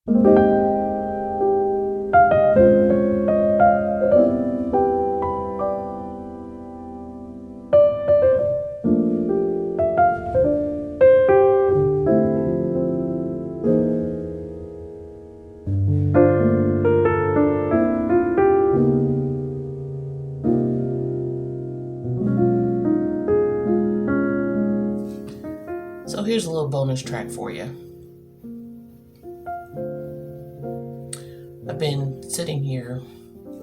So here's a little bonus track for you. I've been sitting here,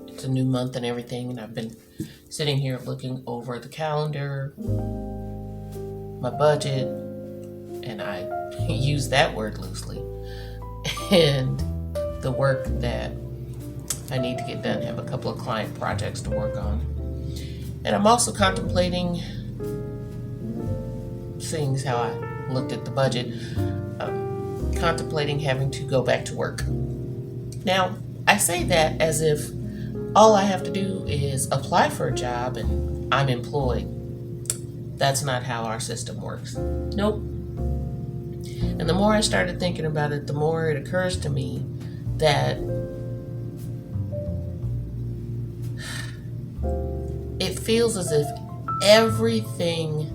it's a new month and everything, and I've been sitting here looking over the calendar, my budget, and I use that word loosely, and the work that I need to get done. I have a couple of client projects to work on. And I'm also contemplating, seeing how I looked at the budget, contemplating having to go back to work. Now, I say that as if all I have to do is apply for a job and I'm employed. That's not how our system works. Nope. And the more I started thinking about it, the more it occurs to me that it feels as if everything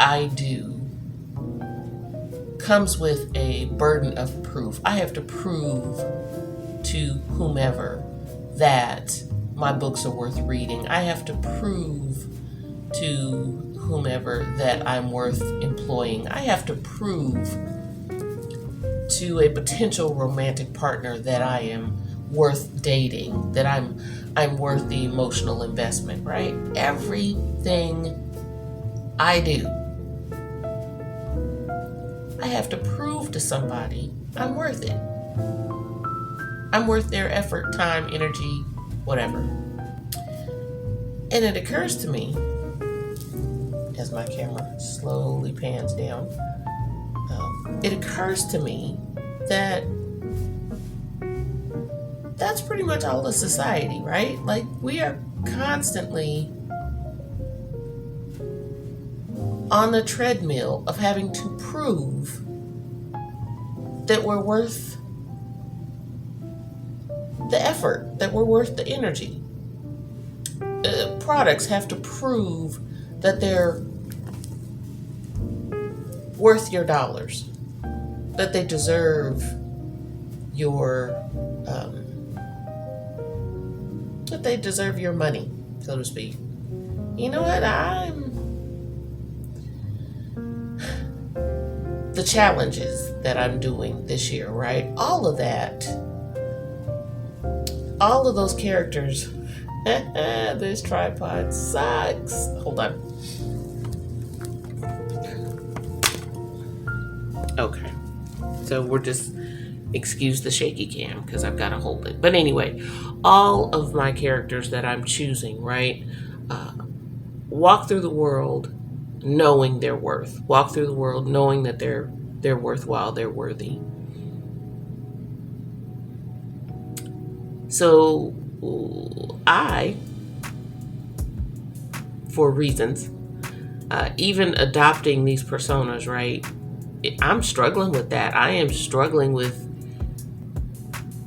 I do comes with a burden of proof. I have to prove to whomever that my books are worth reading. I have to prove to whomever that I'm worth employing. I have to prove to a potential romantic partner that I am worth dating, that I'm worth the emotional investment, right? Everything I do, I have to prove to somebody I'm worth it. I'm worth their effort, time, energy, whatever. And it occurs to me, as my camera slowly pans down, it occurs to me that that's pretty much all of society, right? Like, we are constantly on the treadmill of having to prove that we're worth the effort, that we're worth the energy. Products have to prove that they're worth your dollars, that they deserve your that they deserve your money, so to speak. You know what? The challenges that I'm doing this year, right? All of that, all of those characters. This tripod sucks. Hold on. Okay. So we're just, excuse the shaky cam because I've got to hold it. But anyway, all of my characters that I'm choosing, right, walk through the world knowing their worth. Walk through the world knowing that they're worthwhile, they're worthy. So I, for reasons, even adopting these personas, right, I'm struggling with that. I am struggling with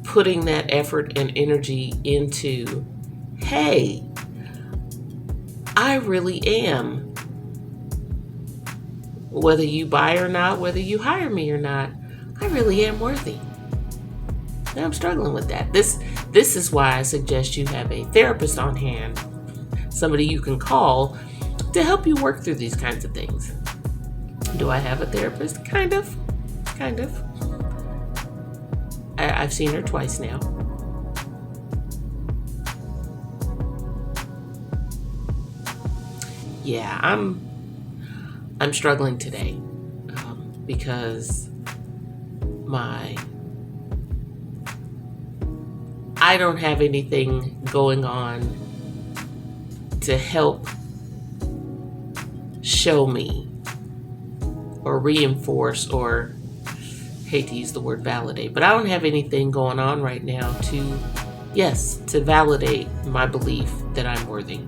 putting that effort and energy into, hey, I really am, whether you buy or not, whether you hire me or not, I really am worthy. And I'm struggling with that. This is why I suggest you have a therapist on hand, somebody you can call to help you work through these kinds of things. Do I have a therapist? Kind of. I've seen her twice now. Yeah, I'm struggling today because I don't have anything going on to help show me or reinforce, or hate to use the word validate, but I don't have anything going on right now to validate my belief that I'm worthy.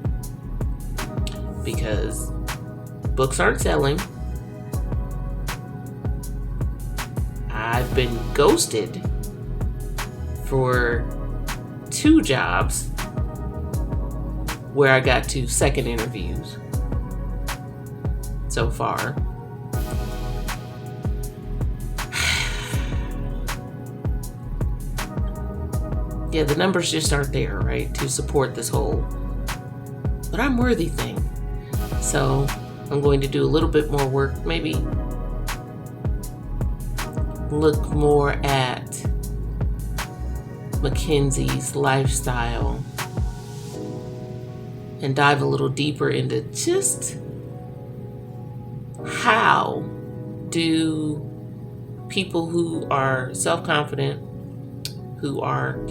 Because books aren't selling. I've been ghosted for 2 jobs where I got to second interviews so far. Yeah, the numbers just aren't there, right, to support this whole but I'm worthy thing. So I'm going to do a little bit more work, maybe look more at Mackenzie's lifestyle and dive a little deeper into just how do people who are self-confident, who are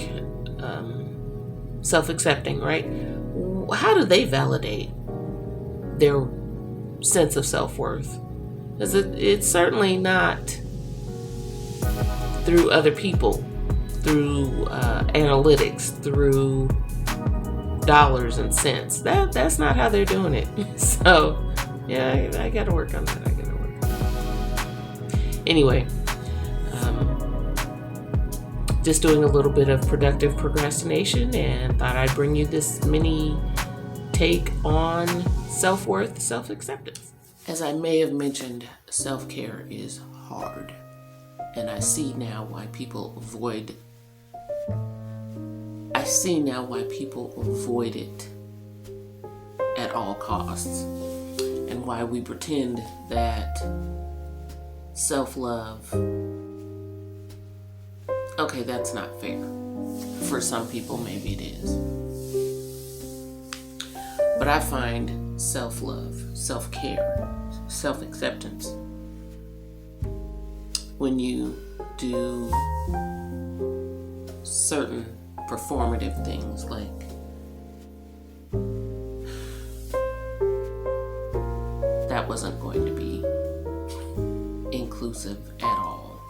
self-accepting, right? How do they validate their sense of self-worth? Because it's certainly not through other people, through analytics, through dollars and cents. That's not how they're doing it. So, yeah, I got to work on that. Anyway, just doing a little bit of productive procrastination, and thought I'd bring you this mini take on self-worth, self-acceptance. As I may have mentioned, self-care is hard, and I see now why people avoid it at all costs, and why we pretend that self-love, okay, that's not fair. For some people, maybe it is. But I find self-love, self-care, self-acceptance when you do certain performative things, like that wasn't going to be inclusive at all.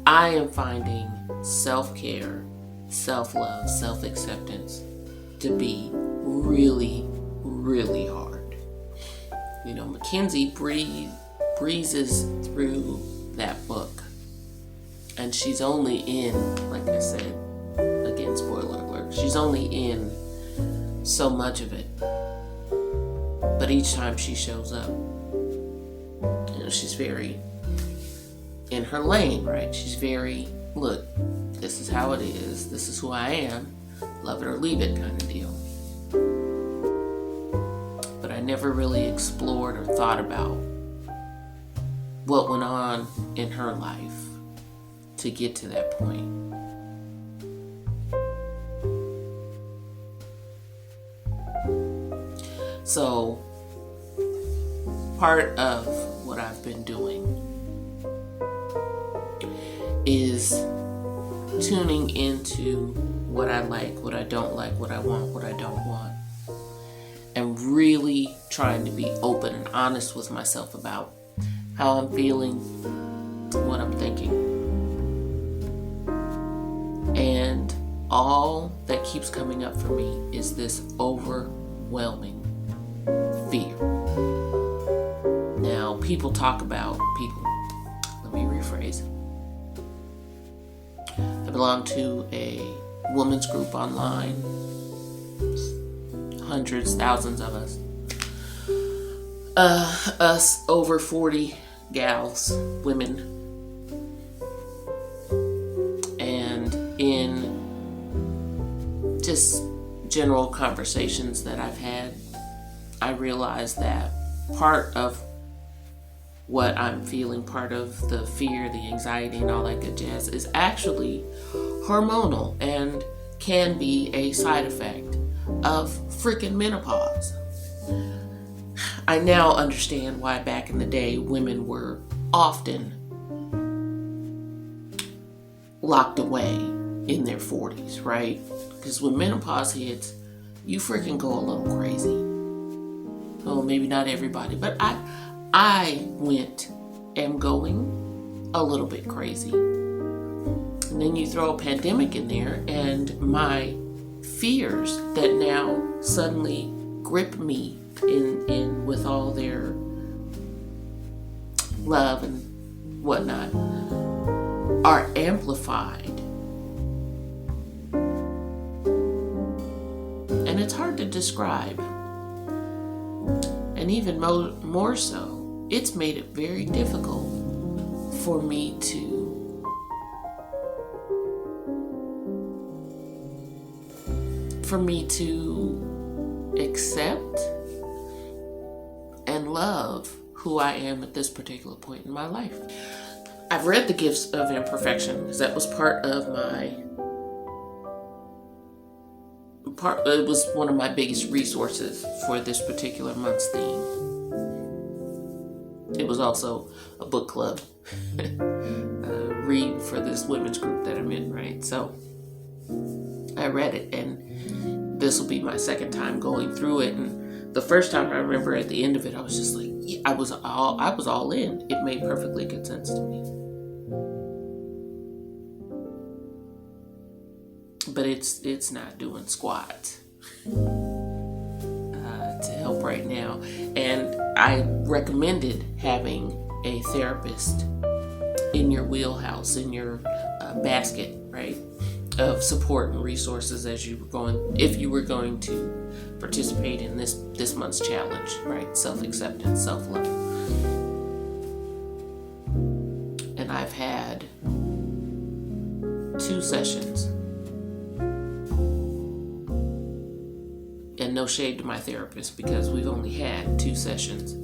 I am finding self-care, self-love, self-acceptance to be really, really hard. You know, Mackenzie breezes through that book, and she's only in, like I said, again, spoiler alert, she's only in so much of it. But each time she shows up, you know, she's very in her lane, right? She's very, look, this is how it is, this is who I am, love it or leave it kind of deal. But I never really explored or thought about what went on in her life to get to that point. So, part of what I've been doing is tuning into what I like, what I don't like, what I want, what I don't want, and really trying to be open and honest with myself about how I'm feeling, what I'm thinking. And all that keeps coming up for me is this overwhelming fear. Now, let me rephrase. I belong to a women's group online, hundreds, thousands of us. Us over 40 gals, women. And in just general conversations that I've had, I realized that part of what I'm feeling, part of the fear, the anxiety, and all that good jazz is actually hormonal and can be a side effect of freaking menopause. I now understand why back in the day women were often locked away in their 40s, right? Because when menopause hits, you freaking go a little crazy. Well, maybe not everybody, but I am going a little bit crazy. And then you throw a pandemic in there, and my fears that now suddenly grip me in with all their love and whatnot are amplified. And it's hard to describe. And even more so, it's made it very difficult for me to accept and love who I am at this particular point in my life. I've read The Gifts of Imperfection because that was it was one of my biggest resources for this particular month's theme. It was also a book club read for this women's group that I'm in, right? So I read it, and this will be my second time going through it. And the first time, I remember at the end of it, I was just like, yeah, I was all in. It made perfectly good sense to me. But it's not doing squat to help right now. And I recommended having a therapist in your wheelhouse, in your basket, right, of support and resources if you were going to participate in this month's challenge, right? Self-acceptance, self-love. And I've had 2 sessions. And no shade to my therapist, because we've only had 2 sessions.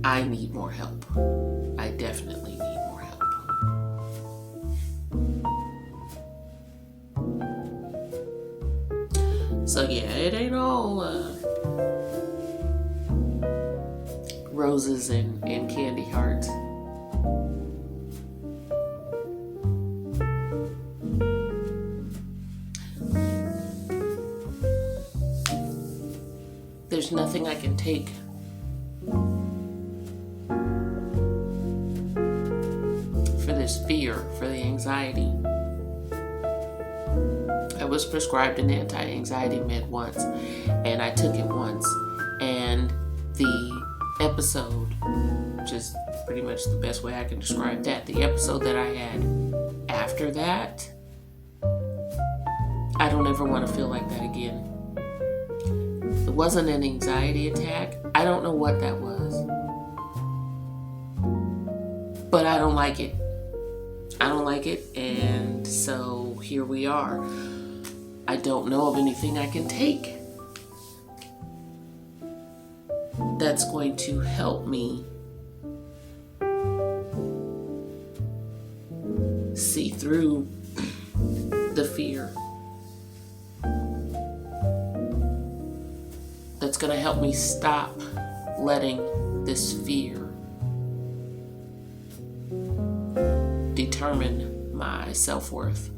I need more help. I definitely need more help. So yeah, it ain't all roses and candy hearts. There's nothing I can take for this fear, for the anxiety. I was prescribed an anti-anxiety med once, and I took it once, and the episode, which is pretty much the best way I can describe that, the episode that I had after that, I don't ever want to feel like that again. It wasn't an anxiety attack. I don't know what that was. But I don't like it. I don't like it, and so here we are. I don't know of anything I can take that's going to help me see through the fear. That's going to help me stop letting this fear determine my self-worth.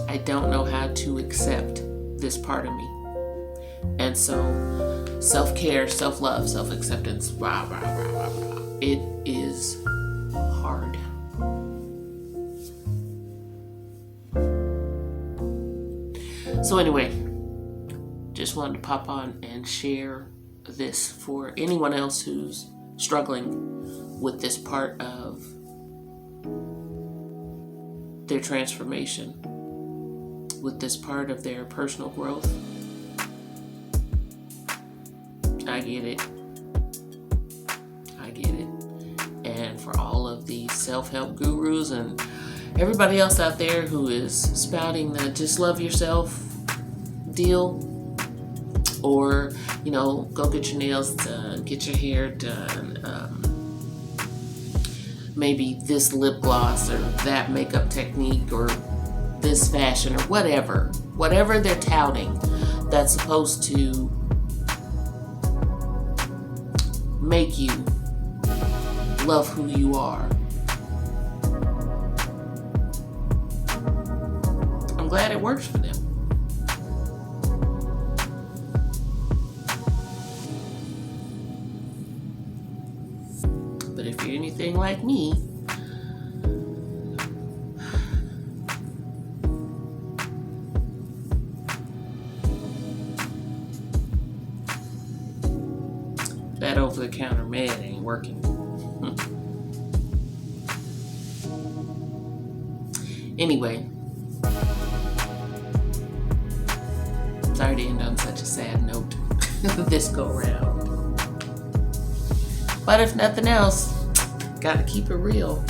I don't know how to accept this part of me. And so self-care, self-love, self-acceptance, rah, rah, rah, rah, rah. It is hard. So anyway, just wanted to pop on and share this for anyone else who's struggling with this part of their transformation, with this part of their personal growth. I get it. And for all of the self-help gurus and everybody else out there who is spouting the just love yourself deal, or go get your nails done, get your hair done, maybe this lip gloss or that makeup technique or this fashion or whatever they're touting that's supposed to make you love who you are. I'm glad it works for them. But if you're anything like me, that over-the-counter med ain't working. Anyway, sorry to end on such a sad note this go round. But if nothing else, gotta keep it real.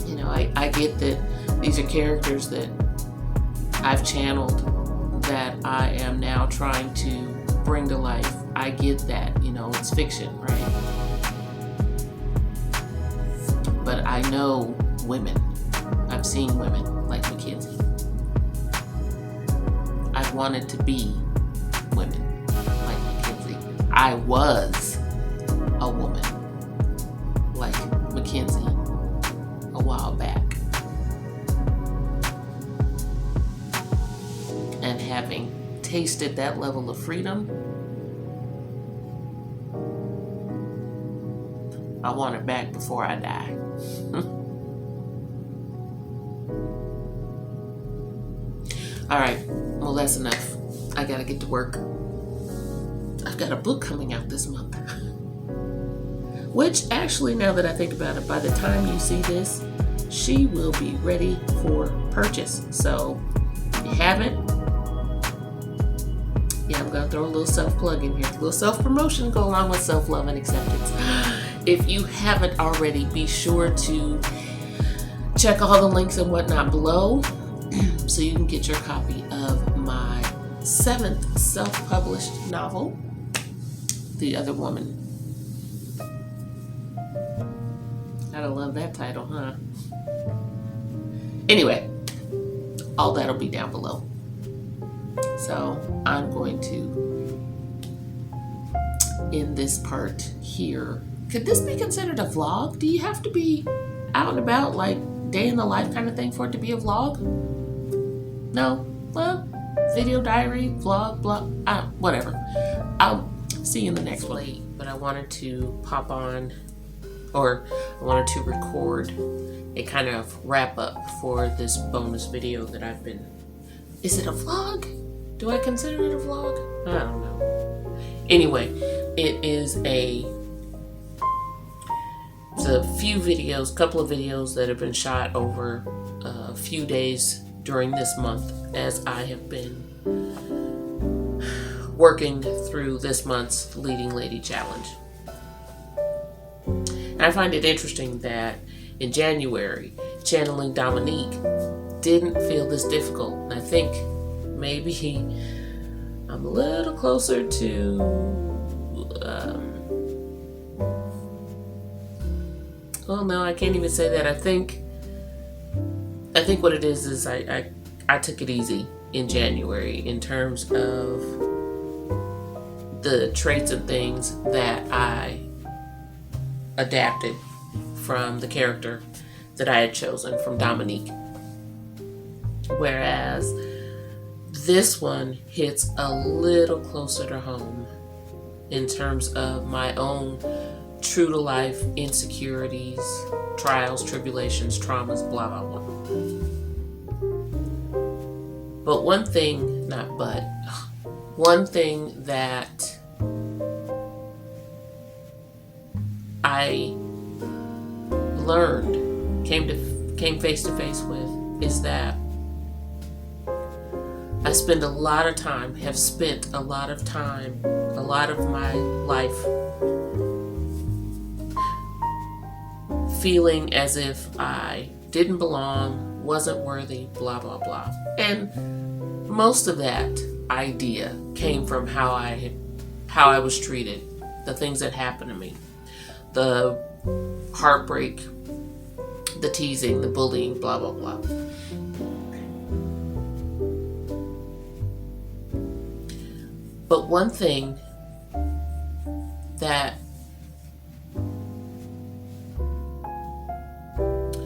You know, I get that these are characters that I've channeled that I am now trying to bring to life. I get that, you know, it's fiction, right? But I know women. I've seen women like Mackenzie. I've wanted to be women like Mackenzie. I was a woman like Mackenzie a while back. And having tasted that level of freedom, I want it back before I die. All right, well, that's enough. I gotta get to work. I've got a book coming out this month. Which, actually, now that I think about it, by the time you see this, she will be ready for purchase. So, if you haven't, yeah, I'm gonna throw a little self-plug in here. A little self-promotion to go along with self-love and acceptance. If you haven't already, be sure to check all the links and whatnot below so you can get your copy of my 7th self-published novel, The Other Woman. Gotta love that title, huh? Anyway, all that'll be down below. So I'm going to end this part here. Could this be considered a vlog? Do you have to be out and about, like day in the life kind of thing for it to be a vlog? No? Well, video diary, vlog, blog, whatever. I'll see you in the next one. But I wanted to pop on, or I wanted to record a kind of wrap up for this bonus video that I've been... Is it a vlog? Do I consider it a vlog? I don't know. Anyway, it's a few videos, couple of videos that have been shot over a few days during this month as I have been working through this month's Leading Lady Challenge. And I find it interesting that in January, channeling Dominique didn't feel this difficult. And I think maybe I'm a little closer to well, no, I can't even say that. I think what it is I took it easy in January in terms of the traits and things that I adapted from the character that I had chosen from Dominique. Whereas this one hits a little closer to home in terms of my own true to life insecurities, trials, tribulations, traumas, blah, blah, blah. But one thing that I learned, came face to face with, is that I have spent a lot of my life feeling as if I didn't belong, wasn't worthy, blah, blah, blah. And most of that idea came from how I was treated, the things that happened to me, the heartbreak, the teasing, the bullying, blah, blah, blah. But one thing that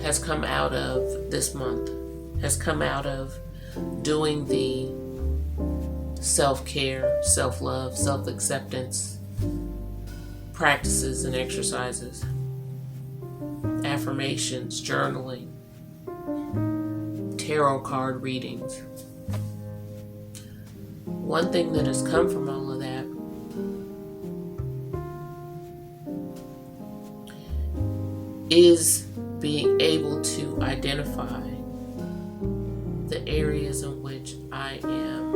has come out of this month, has come out of doing the self-care, self-love, self-acceptance practices and exercises, affirmations, journaling, tarot card readings. One thing that has come from all of that is being able to identify the areas in which I am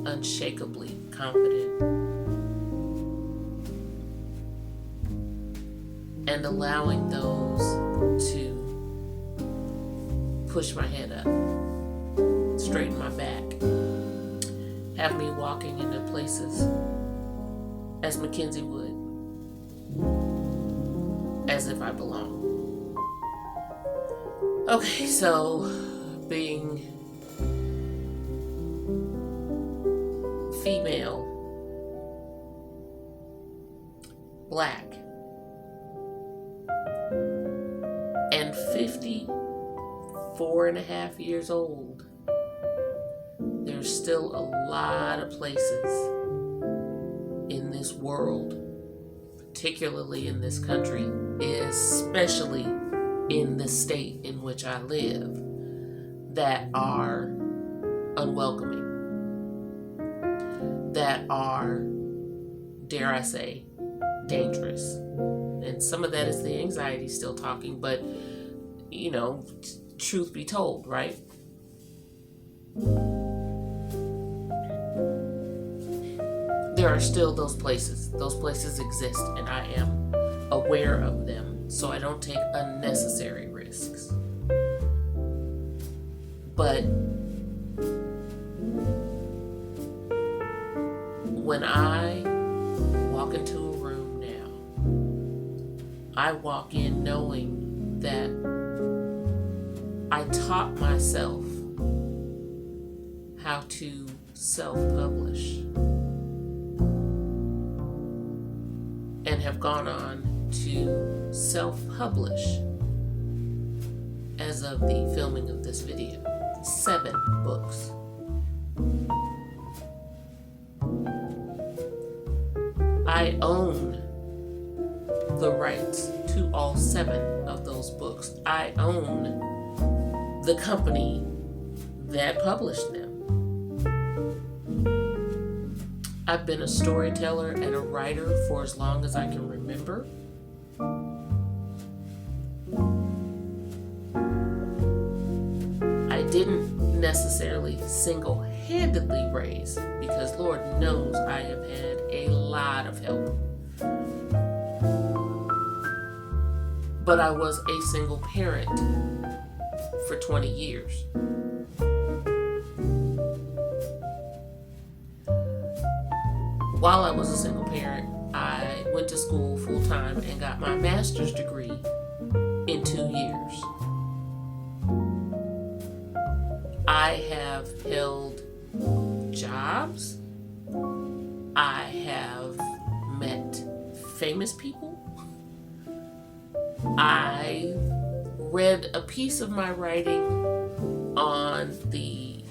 unshakably confident and allowing those to push my head up, straighten my back, have me walking into places as Mackenzie would, as if I belong. Okay, so being female, black, and 54 and a half years old, there's still a lot of places in this world, particularly in this country, especially in the state in which I live, that are unwelcoming, that are, dare I say, dangerous. And some of that is the anxiety still talking, but, you know, truth be told, right? There are still those places. Those places exist, and I am aware of them, so I don't take unnecessary risks. But when I walk into a room now, I walk in knowing that I taught myself how to self-publish and have gone on to self-publish, as of the filming of this video, 7 books. I own the rights to all 7 of those books. I own the company that published them. I've been a storyteller and a writer for as long as I can remember. I didn't necessarily single-handedly raise, because Lord knows I have had a lot of help. But I was a single parent for 20 years. While I was a single parent, I went to school full-time and got my master's degree in 2 years. I have held jobs. I have met famous people. I read a piece of my writing on the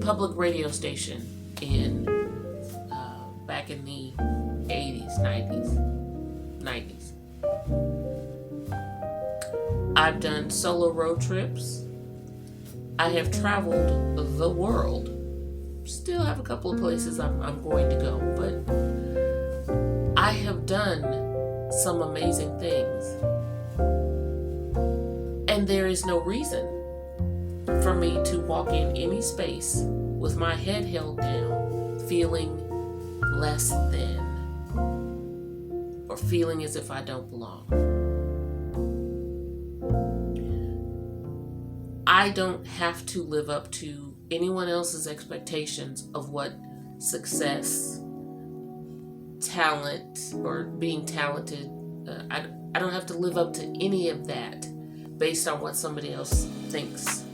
public radio station in back in the 80s, 90s. I've done solo road trips. I have traveled the world. Still have a couple of places I'm going to go, but I have done some amazing things. And there is no reason for me to walk in any space with my head held down, feeling less than, or feeling as if I don't belong. I don't have to live up to anyone else's expectations of what success, talent, or being talented. I don't have to live up to any of that based on what somebody else thinks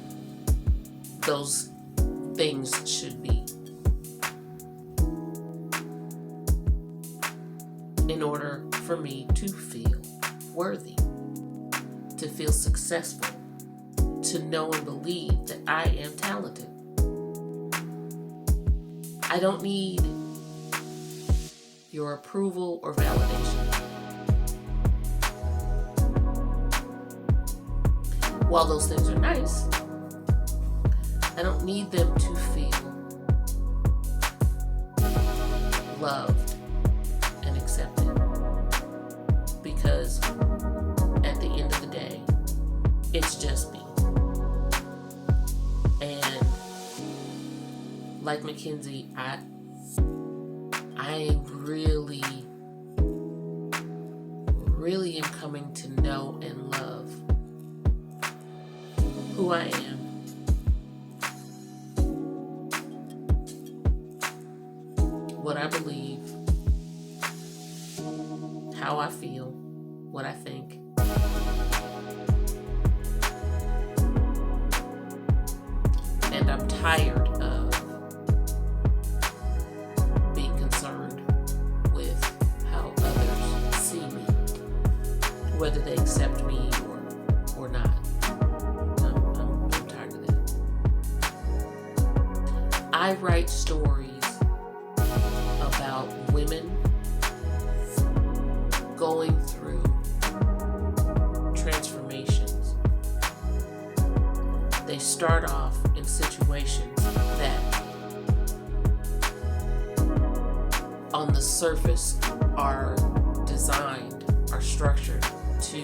those things should be, in order for me to feel worthy, to feel successful, to know and believe that I am talented. I don't need your approval or validation. While those things are nice, I don't need them to feel loved and accepted. Because like Mackenzie, I really am coming to know and love who I am. What I believe, how I feel, what I think. And I'm tired of being concerned with how others see me, whether they accept me or not. I'm tired of that. I write stories about women going through transformations. They start off in situations that on the surface are designed, are structured to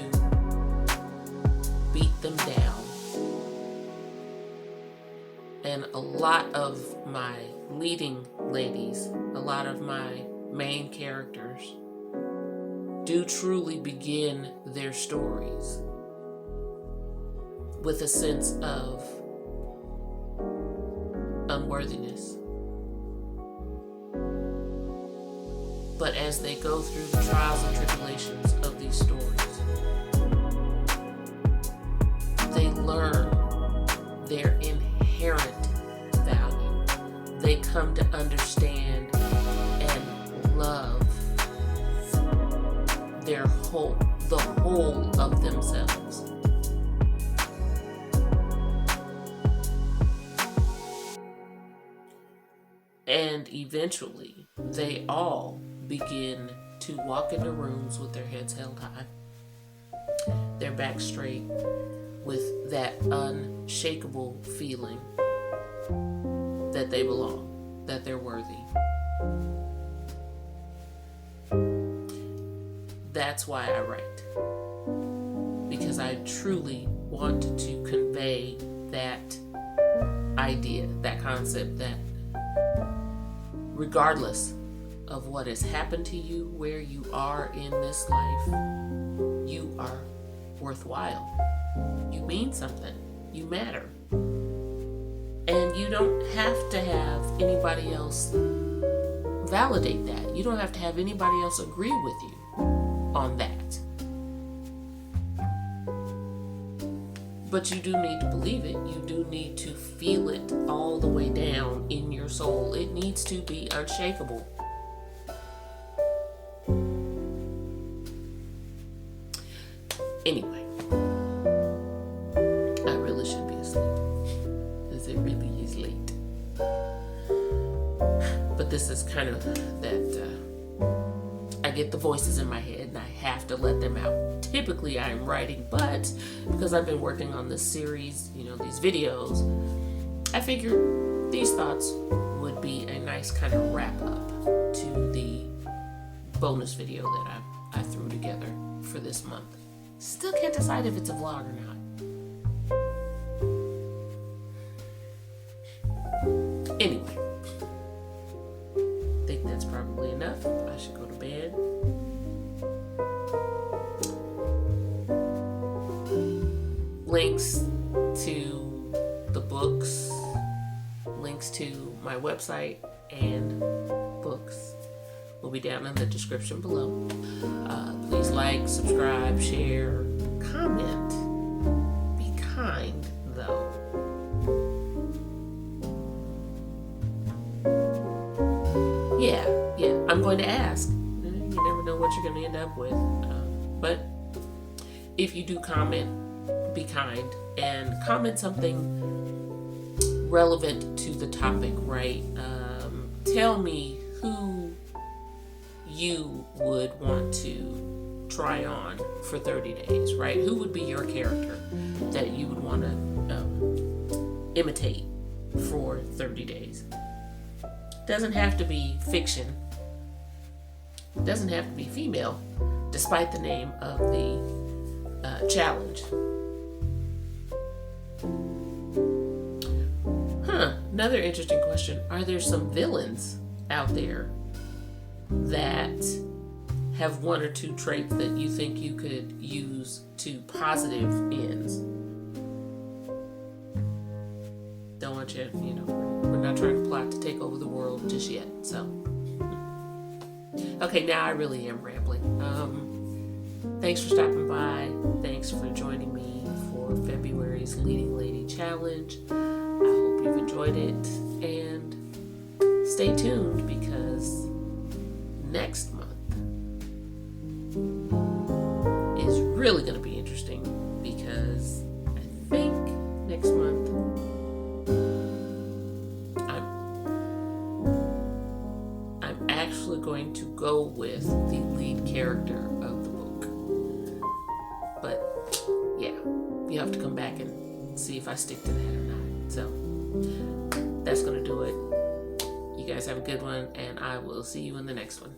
beat them down. And a lot of my leading ladies, a lot of my main characters do truly begin their stories with a sense of unworthiness. But as they go through the trials and tribulations of these stories, they learn their inherent value. They come to understand and love the whole of themselves. And eventually, they all begin to walk into rooms with their heads held high, their back straight, with that unshakable feeling that they belong, that they're worthy. That's why I write, because I truly want to convey that idea, that concept, that regardless of what has happened to you, where you are in this life, you are worthwhile. You mean something. You matter. And you don't have to have anybody else validate that. You don't have to have anybody else agree with you on that. But you do need to believe it. You do need to feel it all the way down in your soul. It needs to be unshakable. Anyway, I really should be asleep, because it really is late. But this is kind of that I get the voices in my head and I have to let them out. Typically I'm writing, but because I've been working on this series, these videos, I figured these thoughts would be a nice kind of wrap up to the bonus video that I threw together for this month. Still can't decide if it's a vlog or not. Anyway, I think that's probably enough. I should go to bed. Links to the books, links to my website and books will be down in the description below. Please like, subscribe, share, comment. Be kind, though. Yeah, I'm going to ask. You never know what you're going to end up with. But if you do comment, be kind and comment something relevant to the topic, right? Tell me who you would want to try on for 30 days, right? Who would be your character that you would want to imitate for 30 days? Doesn't have to be fiction. Doesn't have to be female, despite the name of the challenge. Another interesting question, are there some villains out there that have one or two traits that you think you could use to positive ends? Don't want you, we're not trying to plot to take over the world just yet, so. Okay, now I really am rambling. Thanks for stopping by. Thanks for joining me for February's Leading Lady Challenge. I hope you've enjoyed it, and stay tuned because next month is really going to be interesting, because I think next month I'm actually going to go with the lead character of the book. But yeah, you have to come back and see if I stick to that or not. So that's going to do it. You guys have a good one, and I will see you in the next one.